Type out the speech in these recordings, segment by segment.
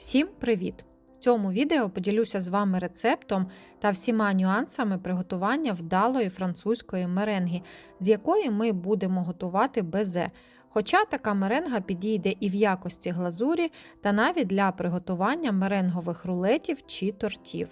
Всім привіт! В цьому відео поділюся з вами рецептом та всіма нюансами приготування вдалої французької меренги, з якої ми будемо готувати безе. Хоча така меренга підійде і в якості глазурі, та навіть для приготування меренгових рулетів чи тортів.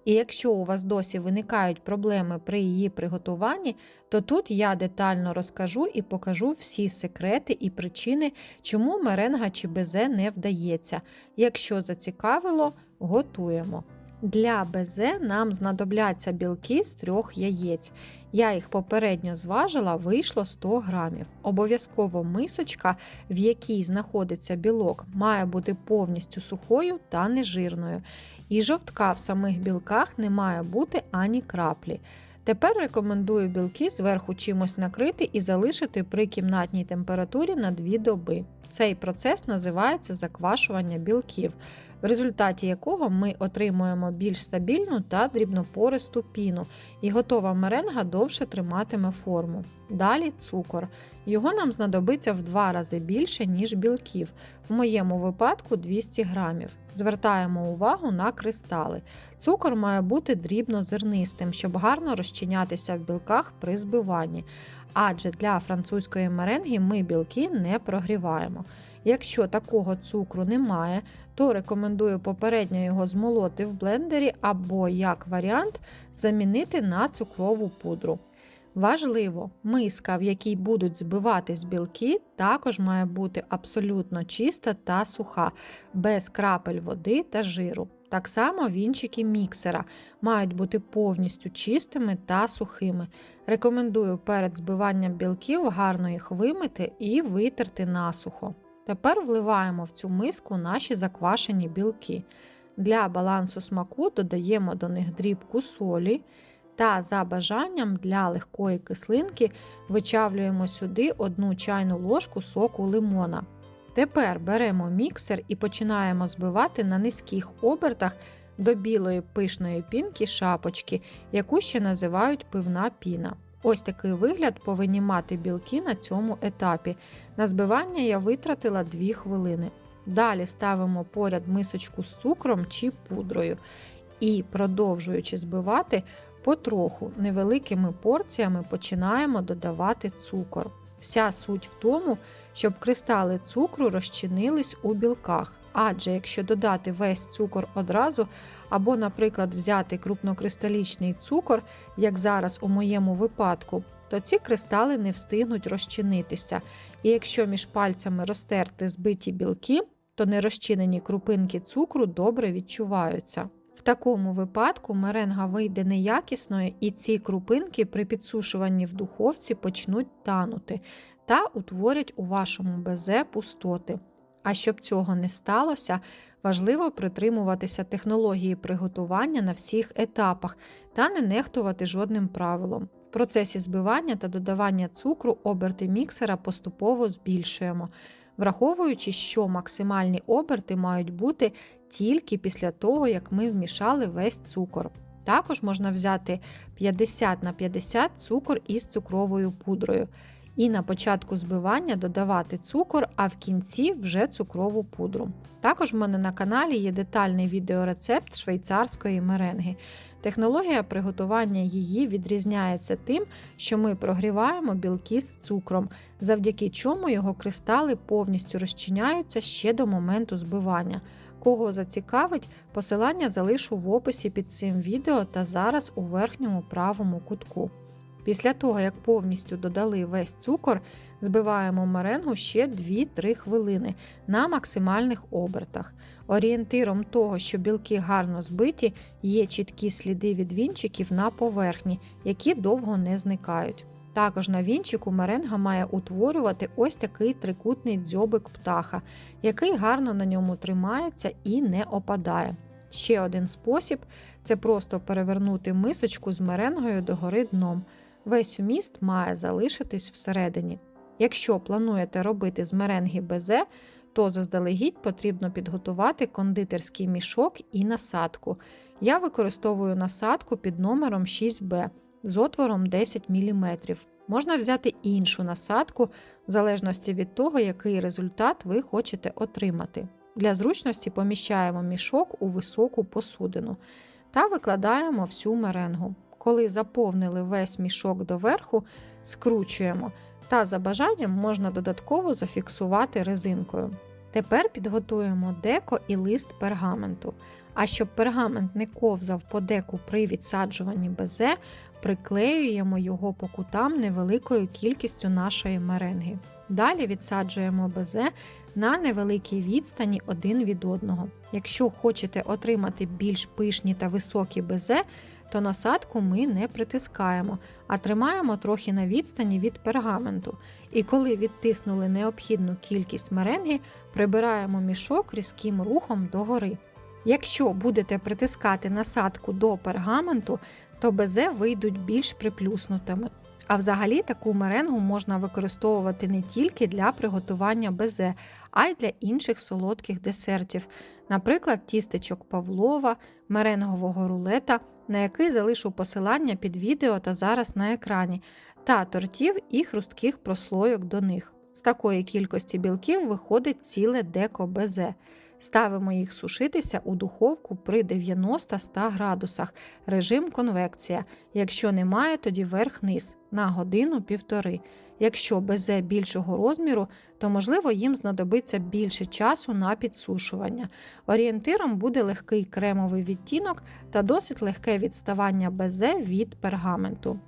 І якщо у вас досі виникають проблеми при її приготуванні, то тут я детально розкажу і покажу всі секрети і причини, чому меренга чи безе не вдається. Якщо зацікавило, готуємо. Для безе нам знадобляться білки з 3 яєць. Я їх попередньо зважила, вийшло 100 грамів. Обов'язково мисочка, в якій знаходиться білок, має бути повністю сухою та нежирною. І жовтка в самих білках не має бути ані краплі. Тепер рекомендую білки зверху чимось накрити і залишити при кімнатній температурі на 2 доби. Цей процес називається заквашування білків, в результаті якого ми отримуємо більш стабільну та дрібнопористу піну, і готова меренга довше триматиме форму. Далі цукор. Його нам знадобиться в 2 рази більше, ніж білків, в моєму випадку 200 грамів. Звертаємо увагу на кристали. Цукор має бути дрібнозернистим, щоб гарно розчинятися в білках при збиванні. Адже для французької меренги ми білки не прогріваємо. Якщо такого цукру немає, то рекомендую попередньо його змолоти в блендері або, як варіант, замінити на цукрову пудру. Важливо, миска, в якій будуть збиватись білки, також має бути абсолютно чиста та суха, без крапель води та жиру. Так само вінчики міксера мають бути повністю чистими та сухими. Рекомендую перед збиванням білків гарно їх вимити і витерти насухо. Тепер вливаємо в цю миску наші заквашені білки. Для балансу смаку додаємо до них дрібку солі та за бажанням для легкої кислинки вичавлюємо сюди 1 чайну ложку соку лимона. Тепер беремо міксер і починаємо збивати на низьких обертах до білої пишної пінки шапочки, яку ще називають пивна піна. Ось такий вигляд повинні мати білки на цьому етапі. На збивання я витратила 2 хвилини. Далі ставимо поряд мисочку з цукром чи пудрою і, продовжуючи збивати, потроху невеликими порціями починаємо додавати цукор. Вся суть в тому, щоб кристали цукру розчинились у білках. Адже якщо додати весь цукор одразу, або, наприклад, взяти крупнокристалічний цукор, як зараз у моєму випадку, то ці кристали не встигнуть розчинитися. І якщо між пальцями розтерти збиті білки, то нерозчинені крупинки цукру добре відчуваються. В такому випадку меренга вийде неякісною, і ці крупинки при підсушуванні в духовці почнуть танути та утворять у вашому безе пустоти. А щоб цього не сталося, важливо притримуватися технології приготування на всіх етапах та не нехтувати жодним правилом. В процесі збивання та додавання цукру оберти міксера поступово збільшуємо, враховуючи, що максимальні оберти мають бути тільки після того, як ми вмішали весь цукор. Також можна взяти 50/50 цукор із цукровою пудрою. І на початку збивання додавати цукор, а в кінці вже цукрову пудру. Також в мене на каналі є детальний відеорецепт швейцарської меренги. Технологія приготування її відрізняється тим, що ми прогріваємо білки з цукром, завдяки чому його кристали повністю розчиняються ще до моменту збивання. Кого зацікавить, посилання залишу в описі під цим відео та зараз у верхньому правому кутку. Після того, як повністю додали весь цукор, збиваємо меренгу ще 2-3 хвилини на максимальних обертах. Орієнтиром того, що білки гарно збиті, є чіткі сліди від вінчиків на поверхні, які довго не зникають. Також на вінчику меренга має утворювати ось такий трикутний дзьобик птаха, який гарно на ньому тримається і не опадає. Ще один спосіб – це просто перевернути мисочку з меренгою догори дном. Весь вміст має залишитись всередині. Якщо плануєте робити з меренги безе, то заздалегідь потрібно підготувати кондитерський мішок і насадку. Я використовую насадку під номером 6Б з отвором 10 мм. Можна взяти іншу насадку, в залежності від того, який результат ви хочете отримати. Для зручності поміщаємо мішок у високу посудину та викладаємо всю меренгу. Коли заповнили весь мішок доверху, скручуємо та за бажанням можна додатково зафіксувати резинкою. Тепер підготуємо деко і лист пергаменту. А щоб пергамент не ковзав по деку при відсаджуванні безе, приклеюємо його по кутам невеликою кількістю нашої меренги. Далі відсаджуємо безе на невеликій відстані один від одного. Якщо хочете отримати більш пишні та високі безе, то насадку ми не притискаємо, а тримаємо трохи на відстані від пергаменту. І коли відтиснули необхідну кількість меренги, прибираємо мішок різким рухом догори. Якщо будете притискати насадку до пергаменту, то безе вийдуть більш приплюснутими. А взагалі таку меренгу можна використовувати не тільки для приготування безе, а й для інших солодких десертів, наприклад, тістечок Павлова, меренгового рулета, на який залишу посилання під відео та зараз на екрані, та тортів і хрустких прослойок до них. З такої кількості білків виходить ціле деко безе. Ставимо їх сушитися у духовку при 90-100 градусах, режим конвекція. Якщо немає, тоді верх-низ на годину-півтори. Якщо безе більшого розміру, то можливо їм знадобиться більше часу на підсушування. Орієнтиром буде легкий кремовий відтінок та досить легке відставання безе від пергаменту.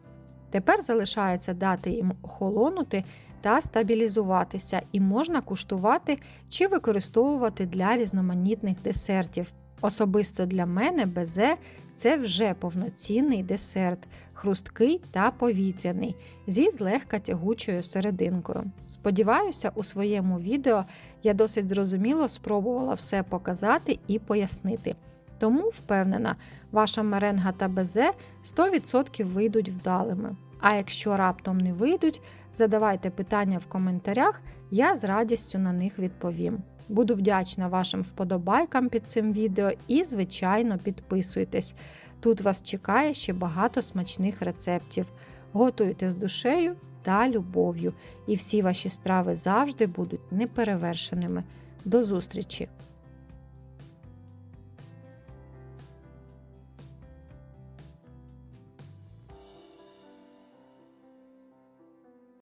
Тепер залишається дати їм охолонути та стабілізуватися, і можна куштувати чи використовувати для різноманітних десертів. Особисто для мене безе – це вже повноцінний десерт, хрусткий та повітряний, зі злегка тягучою серединкою. Сподіваюся, у своєму відео я досить зрозуміло спробувала все показати і пояснити. Тому, впевнена, ваша меренга та безе 100% вийдуть вдалими. А якщо раптом не вийдуть, задавайте питання в коментарях, я з радістю на них відповім. Буду вдячна вашим вподобайкам під цим відео і, звичайно, підписуйтесь. Тут вас чекає ще багато смачних рецептів. Готуйте з душею та любов'ю, і всі ваші страви завжди будуть неперевершеними. До зустрічі!